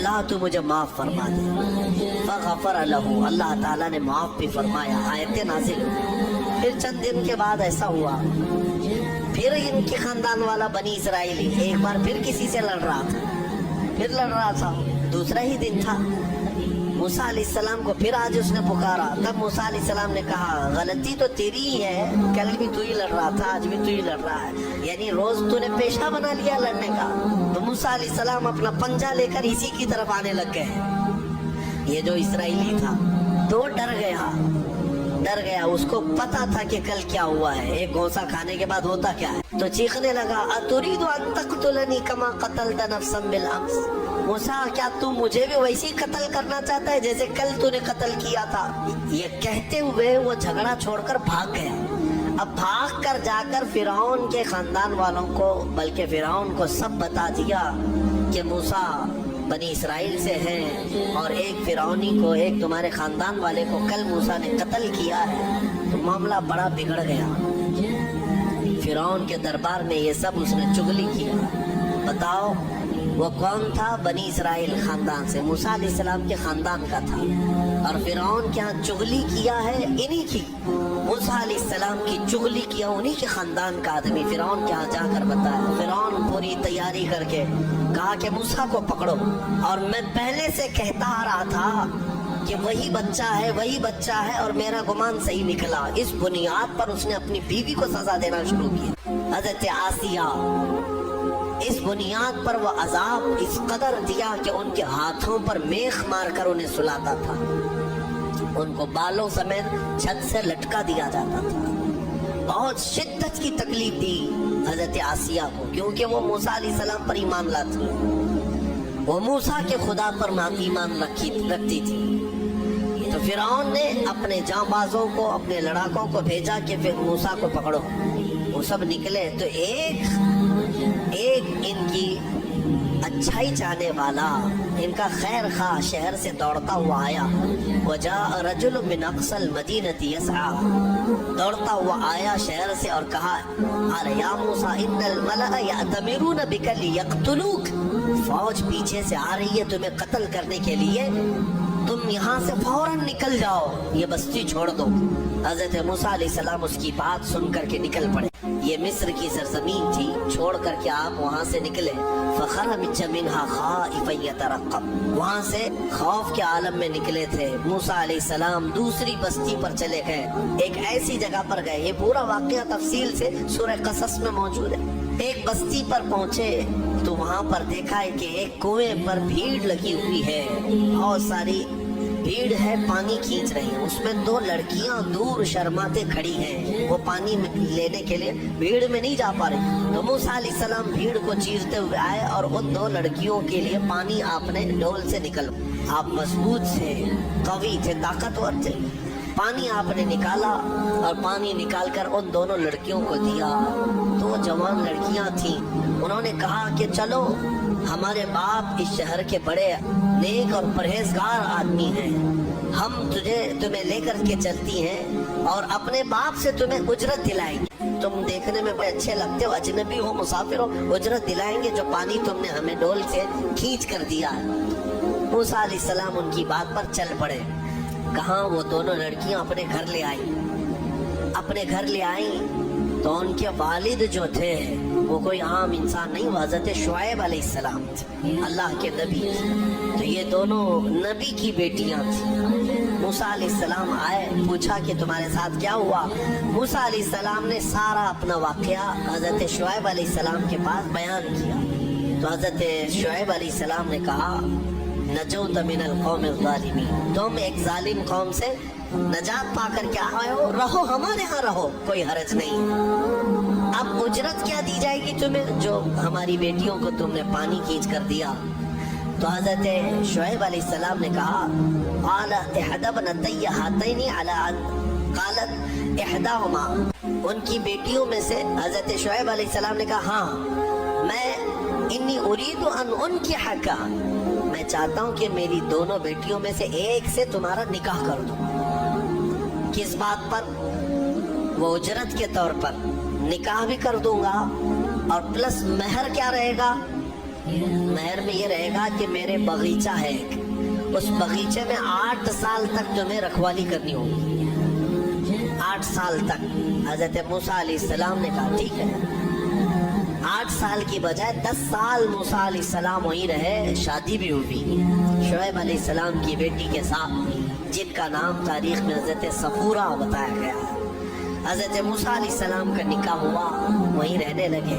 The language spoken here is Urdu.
اللہ تو مجھے معاف فرما دے. فغفر لہو، اللہ تعالیٰ نے معاف بھی فرمایا، آیتیں نازل ہوئی. پھر چند دن کے بعد ایسا ہوا، پھر ان کے خاندان والا بنی اسرائیلی ایک بار پھر کسی سے لڑ رہا تھا. دوسرا ہی دن تھا. موسیٰ علیہ السلام کو پھر آج اس نے پکارا. تب موسیٰ علیہ السلام نے کہا غلطی تو تیری ہی ہے، کل بھی تو ہی لڑ رہا تھا، آج بھی تو ہی لڑ رہا ہے، یعنی روز تو نے پیشہ بنا لیا لڑنے کا. تو موسیٰ علیہ السلام اپنا پنجہ لے کر اسی کی طرف آنے لگ گئے. یہ جو اسرائیلی تھا تو ڈر گیا، اس کو پتا تھا کہ کل کیا ہوا ہے، ایک گھونسا کھانے کے بعد ہوتا کیا ہے. تو چیخنے لگا اتريد ان تقتلني كما قتلت نفسا بالامس. موسیٰ کیا تم مجھے بھی ویسے ہی قتل کرنا چاہتا ہے جیسے کل تو نے قتل کیا تھا؟ یہ کہتے ہوئے وہ جھگڑا چھوڑ کر بھاگ گیا. اب بھاگ کر جا کر فرعون کے خاندان والوں کو، بلکہ فرعون کو سب بتا دیا کہ موسیٰ بنی اسرائیل سے ہیں اور ایک فرعونی کو، ایک تمہارے خاندان والے کو کل موسیٰ نے قتل کیا ہے. تو معاملہ بڑا بگڑ گیا. فرعون کے دربار میں یہ سب اس نے چغلی کیا. بتاؤ وہ کون تھا؟ بنی اسرائیل خاندان سے، موسیٰ علیہ السلام کے خاندان کا تھا. اور فرعون کیا چغلی کیا ہے؟ انہی کی، موسیٰ علیہ السلام کی چغلی کیا انہی کے خاندان کا آدمی. فرعون کے ہاں جا کر بتایا. فرعون پوری تیاری کر کے کہا کہ موسیٰ کو پکڑو. اور میں پہلے سے کہتا آ رہا تھا کہ وہی بچہ ہے اور میرا گمان صحیح نکلا. اس بنیاد پر اس نے اپنی بیوی کو سزا دینا شروع کیا، حضرت آسیہ. اس بنیاد پر وہ عذاب اس قدر دیا کہ ان کے ہاتھوں پر میخ مار کر انہیں سلاتا تھا، ان کو بالوں سمیت چھت سے لٹکا دیا جاتا تھا. بہت شدت کی تکلیف دی حضرت آسیہ کو، کیونکہ وہ موسیٰ علیہ السلام پر ایمان لاتی، وہ موسیٰ کے خدا پر ایمان رکھتی تھی. تو فرعون نے اپنے جانبازوں کو، اپنے لڑاکوں کو بھیجا کہ پھر موسیٰ کو پکڑو. وہ سب نکلے تو ایک ان کی اچھائی چاہنے والا، ان کا خیر خواہ شہر سے دوڑتا ہوا آیا. وجاء رجل من اقصى المدینة يسعى، دوڑتا ہوا آیا شہر سے اور کہا ارے یا موسیٰ ان الملأ یأتمرون بک لیقتلوک، فوج پیچھے سے آ رہی ہے تمہیں قتل کرنے کے لیے، تم یہاں سے فوراً نکل جاؤ، یہ بستی چھوڑ دو. حضرت موسیٰ علیہ السلام اس کی بات سن کر کے نکل پڑے. یہ مصر کی سرزمین تھی، چھوڑ کر کے آپ وہاں سے نکلے. فخرج منها خائفا يترقب، وہاں سے خوف کے عالم میں نکلے تھے. موسیٰ علیہ السلام دوسری بستی پر چلے گئے، ایک ایسی جگہ پر گئے. یہ پورا واقعہ تفصیل سے سورہ قصص میں موجود ہے. ایک بستی پر پہنچے تو وہاں پر دیکھا ہے کہ ایک کنویں پر بھیڑ لگی ہوئی ہے، بہت ساری بھیڑ ہے، پانی کھینچ رہی ہیں. اس میں دو لڑکیاں دور شرماتے کھڑی ہیں، وہ پانی لینے کے لیے بھیڑ میں نہیں جا پا رہی. تو موسیٰ علیہ السلام بھیڑ کو چیرتے ہوئے آئے اور ان دو لڑکیوں کے لیے پانی آپ نے ڈول سے نکل. آپ مضبوط تھے، قوی تھے، طاقتور تھے. پانی آپ نے نکالا اور پانی نکال کر ان دونوں لڑکیوں کو دیا. دو جوان لڑکیاں تھیں. انہوں نے کہا کہ چلو، ہمارے باپ اس شہر کے بڑے نیک اور پرہیزگار آدمی ہیں، ہم تمہیں لے کر کے چلتی ہیں اور اپنے باپ سے تمہیں اجرت دلائیں گے. تم دیکھنے میں بڑے اچھے لگتے ہو، اجنبی ہو، مسافر ہو، اجرت دلائیں گے جو پانی تم نے ہمیں ڈول سے کھینچ کر دیا ہے. موسیٰ علیہ السلام ان کی بات پر چل پڑے. کہاں وہ دونوں لڑکیاں اپنے گھر لے آئیں تو ان کے والد جو تھے وہ کوئی عام انسان نہیں، وہ حضرت شعیب علیہ السلام تھے، اللہ کے نبی. تو یہ دونوں نبی کی بیٹیاں تھیں. موسیٰ علیہ السلام آئے، پوچھا کہ تمہارے ساتھ کیا ہوا. موسیٰ علیہ السلام نے سارا اپنا واقعہ حضرت شعیب علیہ السلام کے پاس بیان کیا. تو حضرت شعیب علیہ السلام نے کہا نجوت من القوم الظالمین، تم ایک ظالم قوم سے نجات پا کر کے آئے ہو، رہو ہمارے ہاں، رہو، کوئی حرج نہیں. اب اجرت کیا دی جائے گی تمہیں جو ہماری بیٹیوں کو تم نے پانی کھینچ کر دیا؟ تو حضرت شعیب علیہ السلام نے کہا قال احدى ابنتي هاتين على ان قالت احداهما، ان کی بیٹیوں میں سے حضرت شعیب علیہ السلام نے کہا ہاں میں انی اريد ان انكحك، میں چاہتا ہوں کہ میری دونوں بیٹیوں میں سے ایک سے تمہارا نکاح کر دوں. کس بات پر؟ وہ اجرت کے طور پر نکاح بھی کر دوں گا اور پلس مہر کیا رہے گا؟ مہر میں یہ رہے گا کہ میرے باغیچہ ہے ایک، اس باغیچے میں 8 سال تک تمہیں رکھوالی کرنی ہوگی، 8 سال تک۔ حضرت موسیٰ علیہ السلام نے کہا ٹھیک ہے۔ 8 سال کی بجائے 10 سال موسیٰ علیہ السلام وہیں رہے، شادی بھی ہوئی شعیب علیہ السلام کی بیٹی کے ساتھ، جن کا نام تاریخ میں حضرت صفورہ بتایا گیا ہے۔ حضرت موسیٰ علیہ السلام کا نکاح ہوا، وہیں رہنے لگے۔